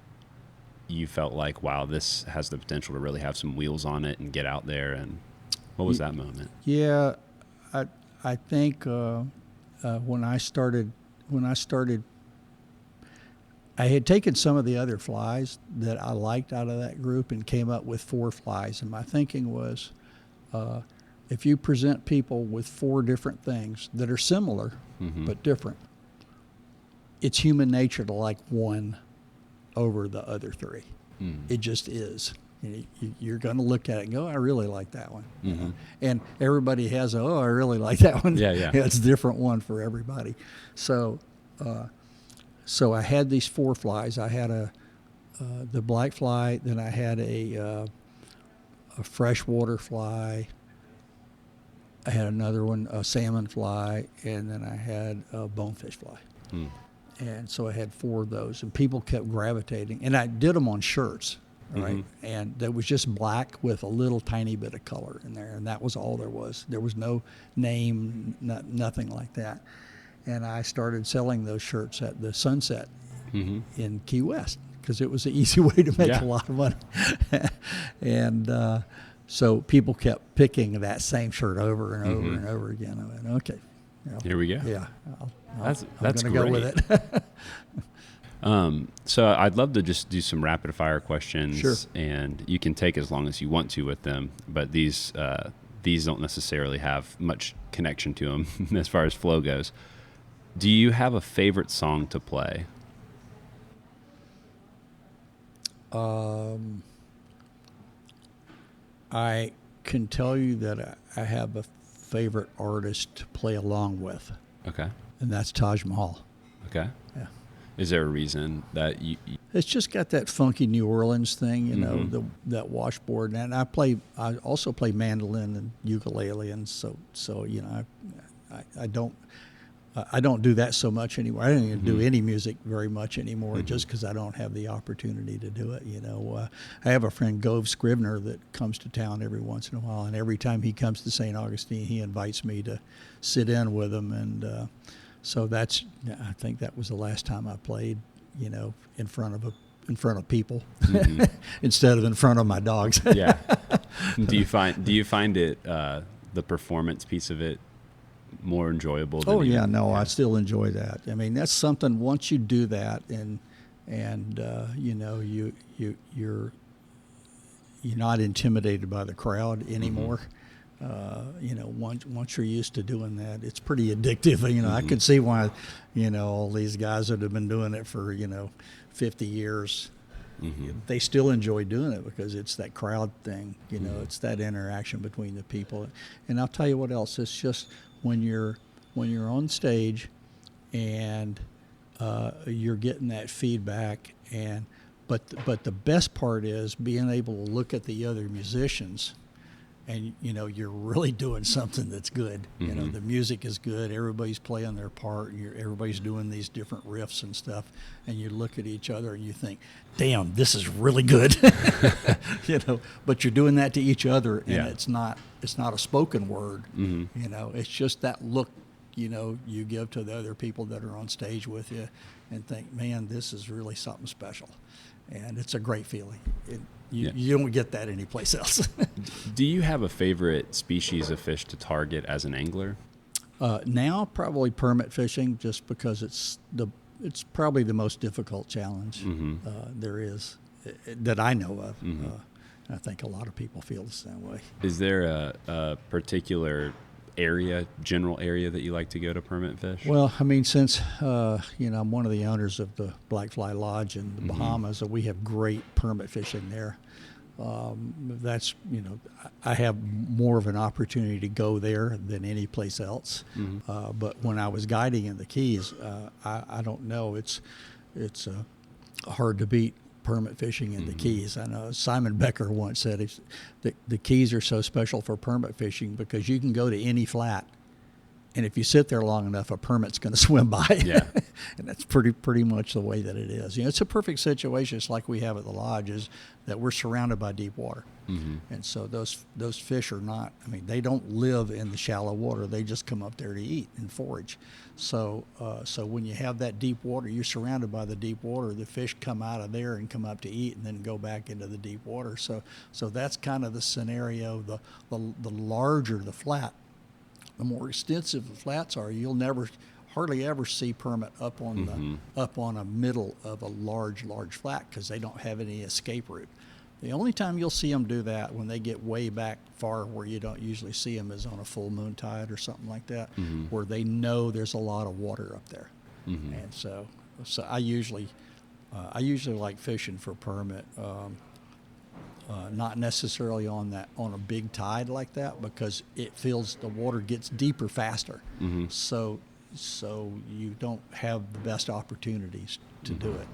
Speaker 1: you felt like, wow, this has the potential to really have some wheels on it and get out there? And what was that moment?
Speaker 7: Yeah, I think when I started, I had taken some of the other flies that I liked out of that group and came up with 4 flies. And my thinking was, if you present people with 4 different things that are similar but different, it's human nature to like one over the other 3. It just is. You're going to look at it and go, "I really like that one." And everybody has "Oh, I really like that one."
Speaker 1: Yeah.
Speaker 7: It's a different one for everybody. So I had these 4 flies. I had the Blackfly, then I had a freshwater fly. I had another one, a salmon fly, and then I had a bonefish fly. And so I had 4 of those, and people kept gravitating. And I did them on shirts, right? And that was just black with a little tiny bit of color in there, and that was all there was. There was no name, nothing like that. And I started selling those shirts at the Sunset in Key West because it was an easy way to make a lot of money. And so people kept picking that same shirt over and over and over again. I went, "Okay.
Speaker 1: Here we go."
Speaker 7: Yeah.
Speaker 1: That's
Speaker 7: I'm going to go with it.
Speaker 1: So I'd love to just do some rapid fire questions.
Speaker 7: Sure.
Speaker 1: And you can take as long as you want to with them, but these don't necessarily have much connection to them as far as flow goes. Do you have a favorite song to play?
Speaker 7: I can tell you that I have a favorite artist to play along with,
Speaker 1: Okay.
Speaker 7: and that's Taj Mahal.
Speaker 1: Okay.
Speaker 7: Yeah.
Speaker 1: Is there a reason that you
Speaker 7: It's just got that funky New Orleans thing, that washboard. And I also play mandolin and ukulele, and so I don't do that so much anymore. I don't even do any music very much anymore, just because I don't have the opportunity to do it. I have a friend, Gove Scrivener, that comes to town every once in a while, and every time he comes to St. Augustine, he invites me to sit in with him, and so I think that was the last time I played, in front of people instead of in front of my dogs.
Speaker 1: Yeah. Do you find it the performance piece of it more enjoyable than
Speaker 7: I still enjoy that. I mean, that's something, once you do that and you're not intimidated by the crowd anymore. Once you're used to doing that, it's pretty addictive. I could see why, all these guys that have been doing it for, 50 years, they still enjoy doing it because it's that crowd thing, it's that interaction between the people. And I'll tell you what else, it's just when you're on stage and you're getting that feedback, but the best part is being able to look at the other musicians and you're really doing something that's good. The music is good, everybody's playing their part, and everybody's doing these different riffs and stuff, and you look at each other and you think, damn, this is really good. But you're doing that to each other, and it's not a spoken word. It's just that look you give to the other people that are on stage with you and think, man, this is really something special. And it's a great feeling. You don't get that anyplace else.
Speaker 1: Do you have a favorite species of fish to target as an angler?
Speaker 7: Now, probably permit fishing, just because it's probably the most difficult challenge there is that I know of. I think a lot of people feel the same way.
Speaker 1: Is there a particular general area that you like to go to permit fish?
Speaker 7: Well, I mean, since I'm one of the owners of the Blackfly Lodge in the Bahamas, so we have great permit fishing there. That's I have more of an opportunity to go there than any place else. But when I was guiding in the Keys, I don't know. It's hard to beat permit fishing in the Keys. I know Simon Becker once said the Keys are so special for permit fishing because you can go to any flat, and if you sit there long enough, a permit's going to swim by. And that's pretty much the way that it is. It's a perfect situation. It's like we have at the lodges, that we're surrounded by deep water, and so those fish are not. I mean, they don't live in the shallow water. They just come up there to eat and forage. So when you have that deep water, you're surrounded by the deep water. The fish come out of there and come up to eat, and then go back into the deep water. So that's kind of the scenario. The larger the flat, the more extensive the flats are. You'll hardly ever see permit up on a middle of a large flat, because they don't have any escape route. The only time you'll see them do that, when they get way back far where you don't usually see them, is on a full moon tide or something like that, where they know there's a lot of water up there. And so I usually like fishing for permit. Not necessarily on a big tide like that, because it feels the water gets deeper faster. So you don't have the best opportunities to do it.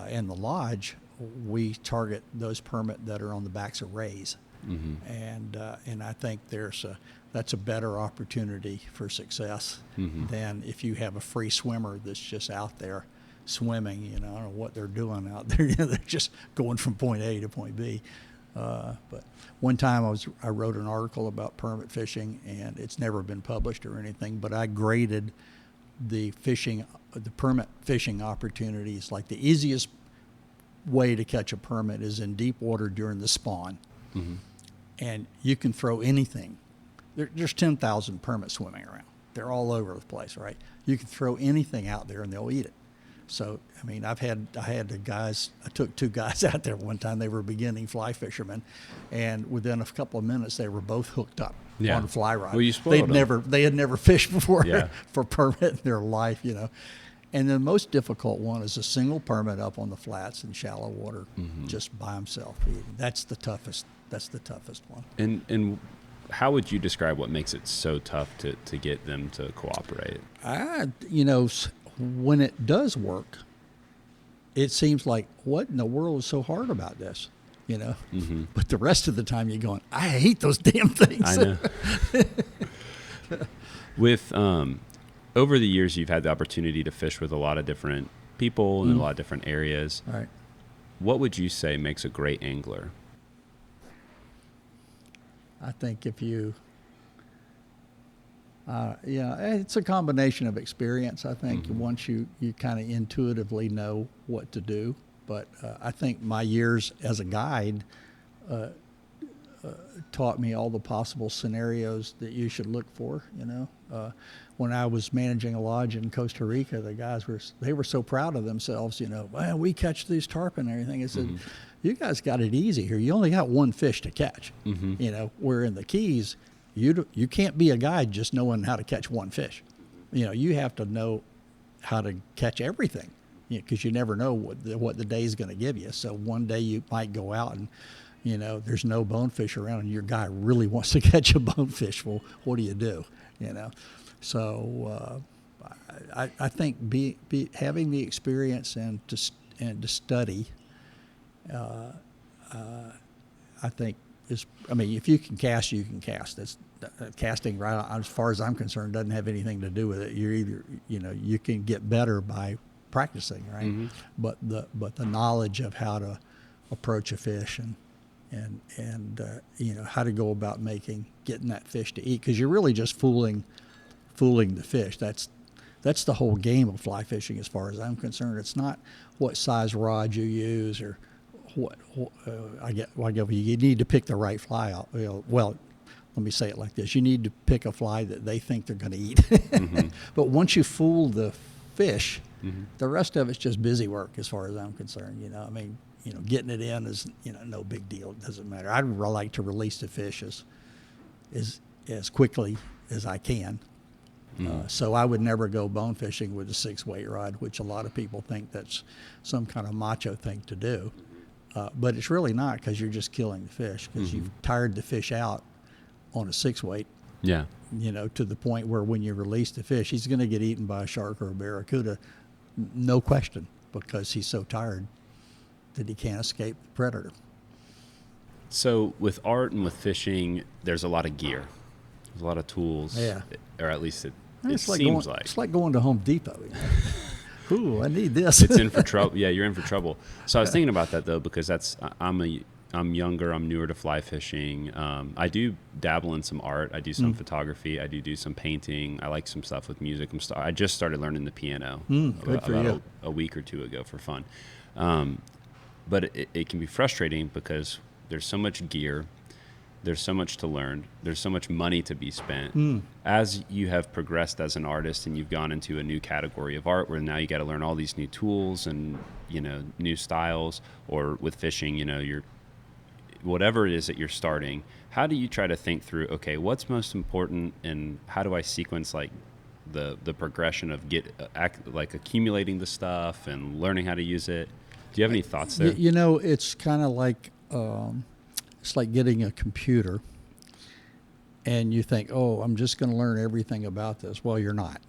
Speaker 7: In the lodge, we target those permit that are on the backs of rays, and I think that's a better opportunity for success than if you have a free swimmer that's just out there swimming. I don't know what they're doing out there. They're just going from point A to point B. But one time I wrote an article about permit fishing, and it's never been published or anything, but I graded the permit fishing opportunities. Like, the easiest way to catch a permit is in deep water during the spawn. And you can throw anything. There's 10,000 permits swimming around. They're all over the place, right? You can throw anything out there and they'll eat it. So, I mean, I took two guys out there one time. They were beginning fly fishermen, and within a couple of minutes, they were both hooked up on a fly rod.
Speaker 1: Well, you spoiled them.
Speaker 7: They had never fished before for permit in their life, And the most difficult one is a single permit up on the flats in shallow water, just by himself eating. That's the toughest one.
Speaker 1: And how would you describe what makes it so tough to get them to cooperate?
Speaker 7: When it does work, it seems like, what in the world is so hard about this? But the rest of the time you're going, I hate those damn things.
Speaker 1: I know. With over the years, you've had the opportunity to fish with a lot of different people in a lot of different areas.
Speaker 7: Right.
Speaker 1: What would you say makes a great angler?
Speaker 7: I think if you, it's a combination of experience. I think once you kind of intuitively know what to do. But I think my years as a guide taught me all the possible scenarios that you should look for. When I was managing a lodge in Costa Rica, the guys were so proud of themselves. Well, we catch these tarpon and everything. I said, you guys got it easy here. You only got one fish to catch. Where in the Keys, you can't be a guide just knowing how to catch one fish. You have to know how to catch everything. because you never know what the day is going to give you. So one day you might go out and, there's no bonefish around, and your guy really wants to catch a bonefish. Well, what do you do? So I think having the experience and to study, I think if you can cast, you can cast. That's casting, right? As far as I'm concerned, doesn't have anything to do with it. You're either, you can get better by practicing, right?
Speaker 1: Mm-hmm.
Speaker 7: But the knowledge of how to approach a fish and how to go about getting that fish to eat, because you're really just fooling the fish. That's the whole game of fly fishing, as far as I'm concerned. It's not what size rod you use or you need to pick the right fly out. Well, let me say it like this: you need to pick a fly that they think they're going to eat.
Speaker 1: Mm-hmm.
Speaker 7: But once you fool the fish,
Speaker 1: Mm-hmm.
Speaker 7: the rest of it's just busy work, as far as I'm concerned. Getting it in is no big deal. It doesn't matter. I'd like to release the fish as quickly as I can. So I would never go bone fishing with a 6-weight rod, which a lot of people think that's some kind of macho thing to do. But it's really not, because you're just killing the fish, because you've tired the fish out on a 6-weight.
Speaker 1: Yeah.
Speaker 7: To the point where when you release the fish, he's going to get eaten by a shark or a barracuda, no question, because he's so tired that he can't escape the predator.
Speaker 1: So with art and with fishing, there's a lot of gear. There's a lot of tools.
Speaker 7: Yeah.
Speaker 1: Or at least it
Speaker 7: It's
Speaker 1: seems like.
Speaker 7: It's like going to Home Depot. Ooh, I need this.
Speaker 1: It's in for trouble. Yeah, you're in for trouble. So I was thinking about that, though, because I'm younger. I'm newer to fly fishing. I do dabble in some art. I do some photography. I do some painting. I like some stuff with music. I just started learning the piano about a week or two ago for fun. But it can be frustrating because there's so much gear. There's so much to learn. There's so much money to be spent. As you have progressed as an artist and you've gone into a new category of art where now you got to learn all these new tools and, new styles, or with fishing, you're whatever it is that you're starting, how do you try to think through, okay, what's most important, and how do I sequence like the progression of accumulating the stuff and learning how to use it? Do you have any thoughts there?
Speaker 7: It's kind of like it's like getting a computer, and you think, oh, I'm just going to learn everything about this. Well, you're not.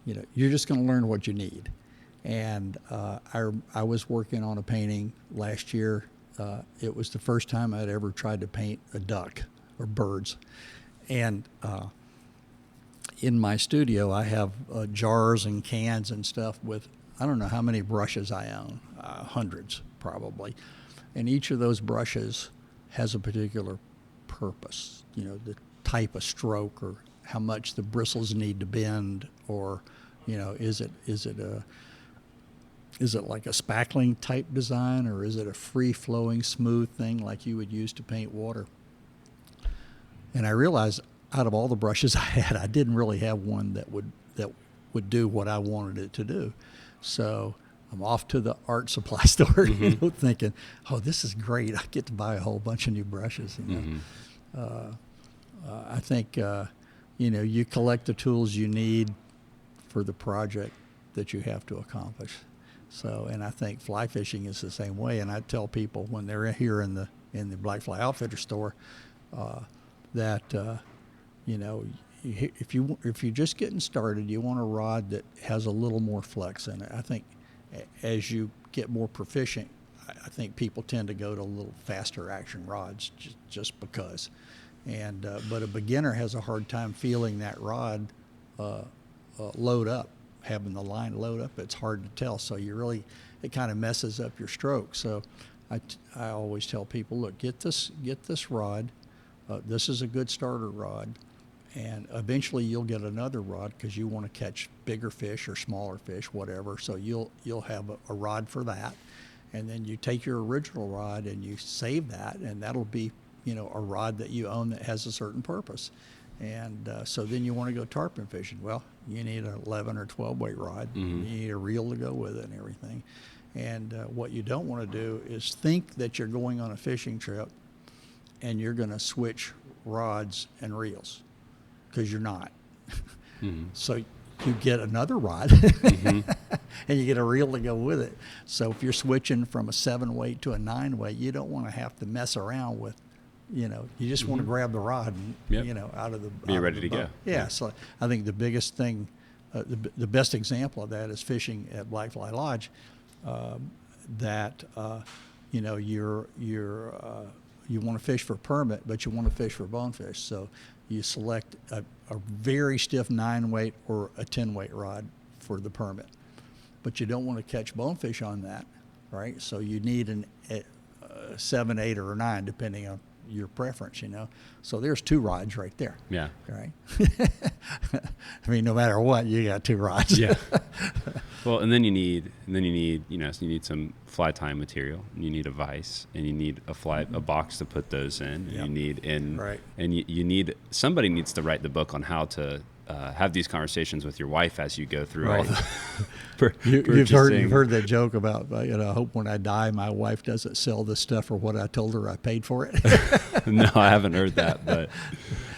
Speaker 7: You're just going to learn what you need. And I was working on a painting last year. It was the first time I'd ever tried to paint a duck or birds. And in my studio, I have jars and cans and stuff with, I don't know how many brushes I own, hundreds probably. And each of those brushes has a particular purpose, the type of stroke, or how much the bristles need to bend, or, is it like a spackling type design, or is it a free-flowing, smooth thing like you would use to paint water? And I realized out of all the brushes I had, I didn't really have one that would do what I wanted it to do. So I'm off to the art supply store, thinking, oh, this is great. I get to buy a whole bunch of new brushes. I think, you collect the tools you need for the project that you have to accomplish. So, and I think fly fishing is the same way. And I tell people when they're here in the Blackfly Outfitter store that if you're just getting started, you want a rod that has a little more flex in it. I think as you get more proficient, I think people tend to go to a little faster action rods just because. And but a beginner has a hard time feeling that rod load up. Having the line load up, it's hard to tell. So it kind of messes up your stroke. So I always tell people, look, get this rod. This is a good starter rod, and eventually you'll get another rod because you want to catch bigger fish or smaller fish, whatever. So you'll have a rod for that, and then you take your original rod and you save that, and that'll be a rod that you own that has a certain purpose. And so then you want to go tarpon fishing. Well, you need an 11 or 12 weight rod. You need a reel to go with it and everything. And what you don't want to do is think that you're going on a fishing trip and you're going to switch rods and reels, because you're not. So you get another rod, and you get a reel to go with it. So if you're switching from a 7-weight to a 9-weight, you don't want to have to mess around with, you just want to grab the rod and, out of the
Speaker 1: Be ready to go.
Speaker 7: Yeah. So I think the biggest thing, the best example of that is fishing at Blackfly Lodge. You want to fish for permit, but you want to fish for bonefish. So you select a very stiff 9-weight or a 10-weight rod for the permit, but you don't want to catch bonefish on that, right? So you need a 7, 8, or a 9, depending on your preference, So there's 2 rods right there.
Speaker 1: Yeah.
Speaker 7: Right. I mean, no matter what, you got 2 rods.
Speaker 1: Yeah. Well, and then you need, so you need some fly tying material, and you need a vise, and you need a box to put those in, and you need and you need, somebody needs to write the book on how to have these conversations with your wife as you go through all the
Speaker 7: You've heard that joke about, I hope when I die my wife doesn't sell this stuff for what I told her I paid for it.
Speaker 1: No, I haven't heard that, but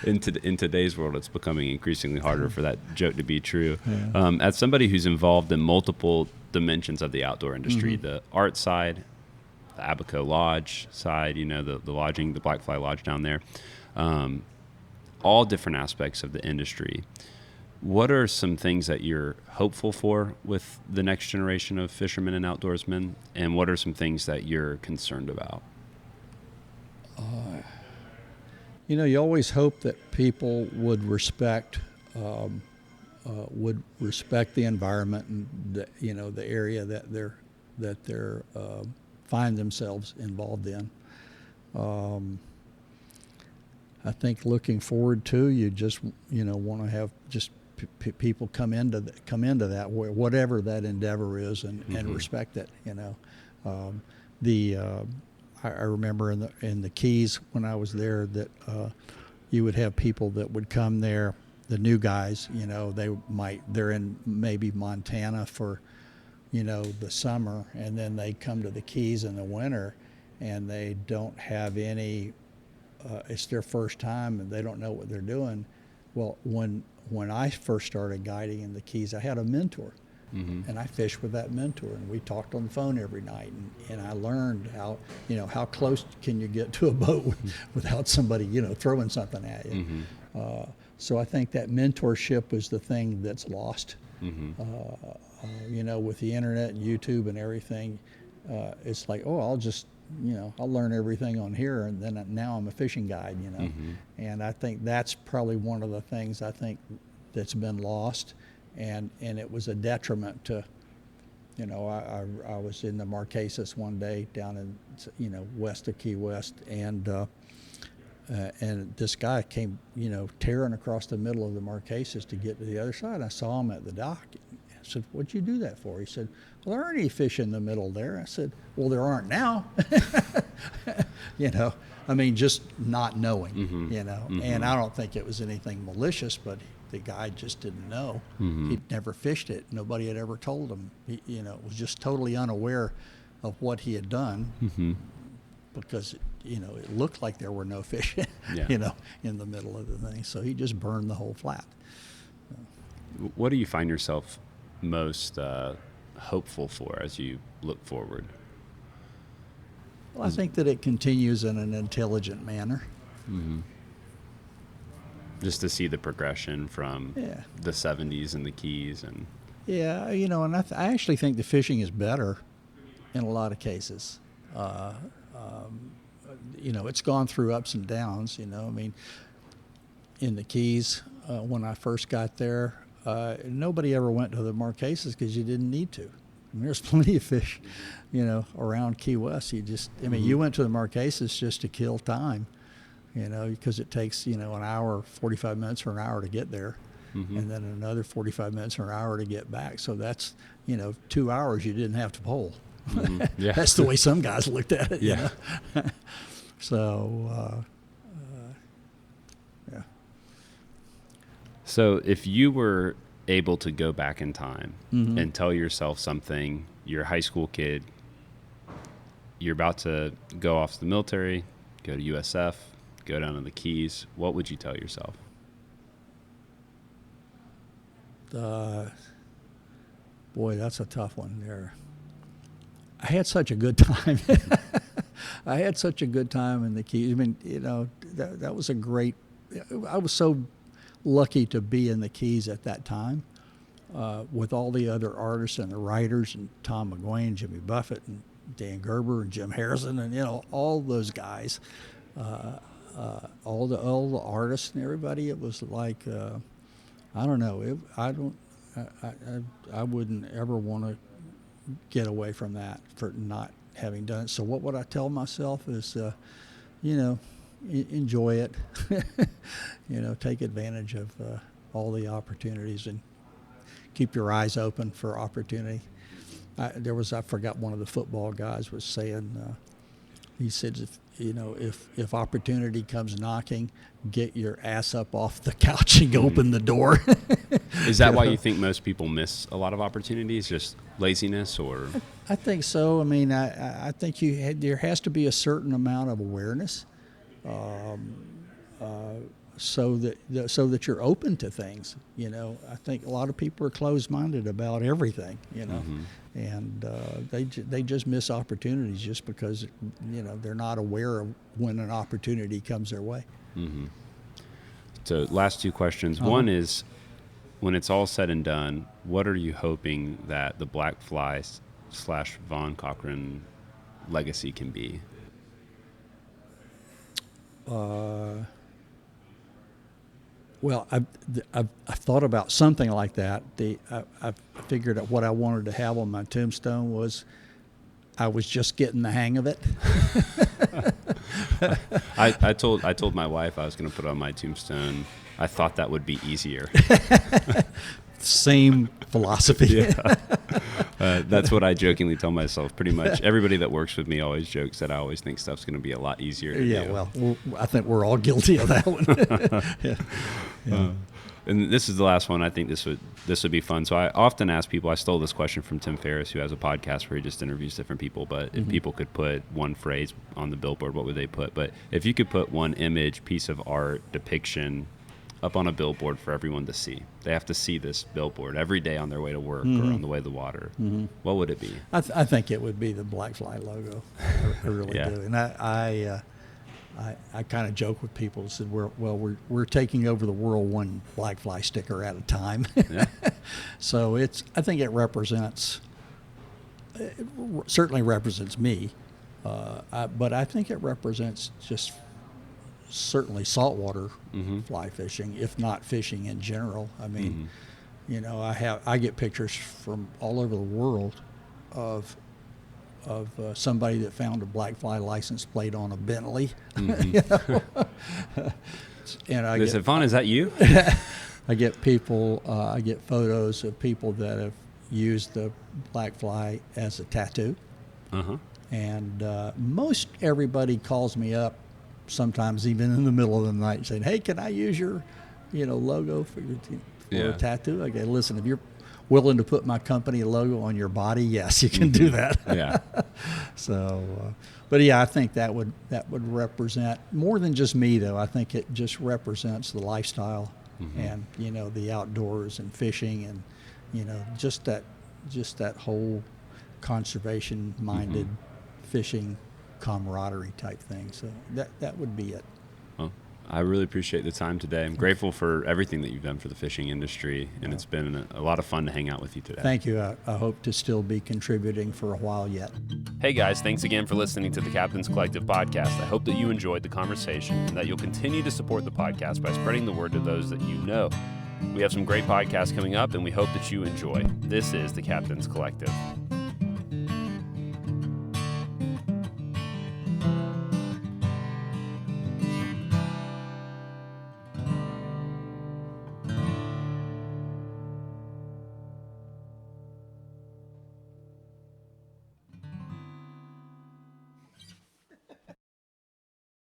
Speaker 1: in today's world, it's becoming increasingly harder for that joke to be true. Yeah. As somebody who's involved in multiple dimensions of the outdoor industry, the art side, the Abaco Lodge side, the lodging, the Blackfly Lodge down there, all different aspects of the industry. What are some things that you're hopeful for with the next generation of fishermen and outdoorsmen, and what are some things that you're concerned about?
Speaker 7: You always hope that people would respect the environment and the area that they're find themselves involved in. I think looking forward to, you just want to have just people come into that whatever that endeavor is and respect it. I remember in the Keys when I was there that you would have people that would come there, the new guys, they're in maybe Montana for the summer, and then they come to the Keys in the winter, and they don't have any it's their first time and they don't know what they're doing. Well, when I first started guiding in the Keys, I had a mentor. And I fished with that mentor, and we talked on the phone every night, and I learned how close can you get to a boat without somebody throwing something at you. So I think that mentorship is the thing that's lost. With the internet and YouTube and everything, it's like, I'll just I'll learn everything on here, and then now I'm a fishing guide. And I think that's probably one of the things I think that's been lost. And it was a detriment to, I was in the Marquesas one day down in, west of Key West, and this guy came, tearing across the middle of the Marquesas to get to the other side. I saw him at the dock. I said, "What'd you do that for?" He said, "Well, there aren't any fish in the middle there." I said, "Well, there aren't now." Just not knowing, and I don't think it was anything malicious, but the guy just didn't know. He'd never fished it. Nobody had ever told him. He, was just totally unaware of what he had done because, it looked like there were no fish, in the middle of the thing. So he just burned the whole flat.
Speaker 1: What do you find yourself most hopeful for as you look forward?
Speaker 7: Well, I think that it continues in an intelligent manner.
Speaker 1: Just to see the progression from the 70s and the Keys. And
Speaker 7: and I actually think the fishing is better in a lot of cases. It's gone through ups and downs, in the Keys, when I first got there, nobody ever went to the Marquesas because you didn't need to. There's plenty of fish, around Key West. You went to the Marquesas just to kill time. Because it takes, an hour, 45 minutes or an hour to get there, and then another 45 minutes or an hour to get back. So that's, 2 hours you didn't have to pole.
Speaker 1: Yeah.
Speaker 7: That's the way some guys looked at it.
Speaker 1: Yeah.
Speaker 7: So, yeah.
Speaker 1: So if you were able to go back in time and tell yourself something, you're a high school kid, you're about to go off to the military, go to USF, go down to the Keys, what would you tell yourself?
Speaker 7: Boy, that's a tough one there. I had such a good time. I had such a good time in the Keys. I mean, that was a great. I was so lucky to be in the Keys at that time, with all the other artists and the writers, and Tom McGuane, Jimmy Buffett, and Dan Gerber, and Jim Harrison, and all those guys, all the artists and everybody. It was like, I don't know. I wouldn't ever want to get away from that for not having done it. So what would I tell myself is, enjoy it. Take advantage of all the opportunities and keep your eyes open for opportunity. I forgot one of the football guys was saying, he said, if opportunity comes knocking, get your ass up off the couch and open the door.
Speaker 1: Is that why you think most people miss a lot of opportunities? Just laziness, or?
Speaker 7: I think so. I mean, I think there has to be a certain amount of awareness, so that you're open to things. I think a lot of people are closed-minded about everything.
Speaker 1: Mm-hmm.
Speaker 7: And they just miss opportunities just because they're not aware of when an opportunity comes their way.
Speaker 1: Mm-hmm. So last two questions. One is, when it's all said and done, what are you hoping that the Blackfly / Vaughn Cochran legacy can be?
Speaker 7: Well, I've thought about something like that. I figured that what I wanted to have on my tombstone was, I was just getting the hang of it.
Speaker 1: I told my wife I was going to put on my tombstone, I thought that would be easier.
Speaker 7: Same philosophy.
Speaker 1: Yeah. That's what I jokingly tell myself. Pretty much everybody that works with me always jokes that I always think stuff's going to be a lot easier to do.
Speaker 7: Well, I think we're all guilty of that one. Yeah.
Speaker 1: And this is the last one. I think this would be fun. So I often ask people, I stole this question from Tim Ferriss, who has a podcast where he just interviews different people, but if people could put one phrase on the billboard, what would they put? But if you could put one image, piece of art, depiction up on a billboard for everyone to see, they have to see this billboard every day on their way to work or on the way to the water, what would it be?
Speaker 7: I think it would be the Blackfly logo. I really do. And I kind of joke with people and said, we're taking over the world one Blackfly sticker at a time. Yeah. So I think it certainly represents me, but I think it represents just certainly saltwater fly fishing, if not fishing in general. I mean, I get pictures from all over the world of somebody that found a Blackfly license plate on a Bentley. And I
Speaker 1: said, Vaughn, is that you?
Speaker 7: I get photos of people that have used the Blackfly as a tattoo. And most everybody calls me up, sometimes even in the middle of the night, saying, hey, can I use your logo for a tattoo? Okay, listen, if you're willing to put my company logo on your body, yes, you can do that. Yeah. So, but yeah, I think that would represent more than just me, though. I think it just represents the lifestyle and the outdoors and fishing and just that whole conservation-minded fishing camaraderie type thing. So that would be it.
Speaker 1: Well, I really appreciate the time today. I'm grateful for everything that you've done for the fishing industry, and it's been a lot of fun to hang out with you today.
Speaker 7: Thank you. I hope to still be contributing for a while yet.
Speaker 1: Hey guys, thanks again for listening to the Captain's Collective podcast. I hope that you enjoyed the conversation and that you'll continue to support the podcast by spreading the word to those that you know. We have some great podcasts coming up, and we hope that you enjoy. This is the Captain's Collective.